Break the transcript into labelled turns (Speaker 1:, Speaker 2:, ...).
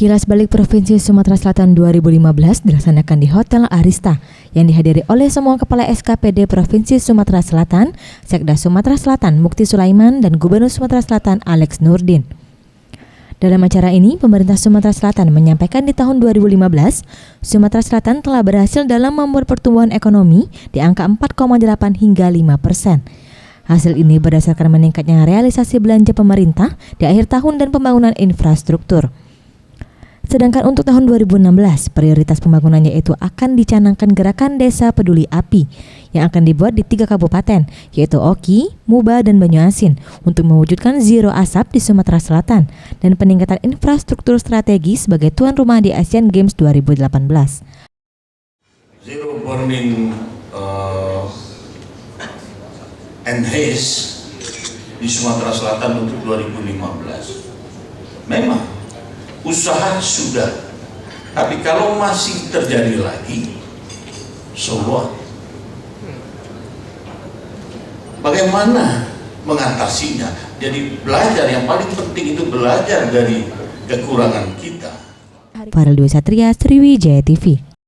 Speaker 1: Kilas Balik Provinsi Sumatera Selatan 2015 dilaksanakan di Hotel Arista yang dihadiri oleh semua Kepala SKPD Provinsi Sumatera Selatan, Sekda Sumatera Selatan Mukti Sulaiman dan Gubernur Sumatera Selatan Alex Nurdin. Dalam acara ini, pemerintah Sumatera Selatan menyampaikan di tahun 2015, Sumatera Selatan telah berhasil dalam membuat pertumbuhan ekonomi di angka 4,8 hingga 5%. Hasil ini berdasarkan meningkatnya realisasi belanja pemerintah di akhir tahun dan pembangunan infrastruktur. Sedangkan untuk tahun 2016, prioritas pembangunannya itu akan dicanangkan gerakan Desa Peduli Api yang akan dibuat di 3 kabupaten, yaitu Oki, Muba, dan Banyuasin untuk mewujudkan zero asap di Sumatera Selatan dan peningkatan infrastruktur strategis sebagai tuan rumah di Asian Games 2018.
Speaker 2: Zero burning and haze di Sumatera Selatan untuk 2015. Memang usaha sudah, tapi kalau masih terjadi lagi, so what? Bagaimana mengatasinya? Jadi belajar, yang paling penting itu belajar dari kekurangan kita.
Speaker 1: Farel Dwi Satria, Sriwijaya TV.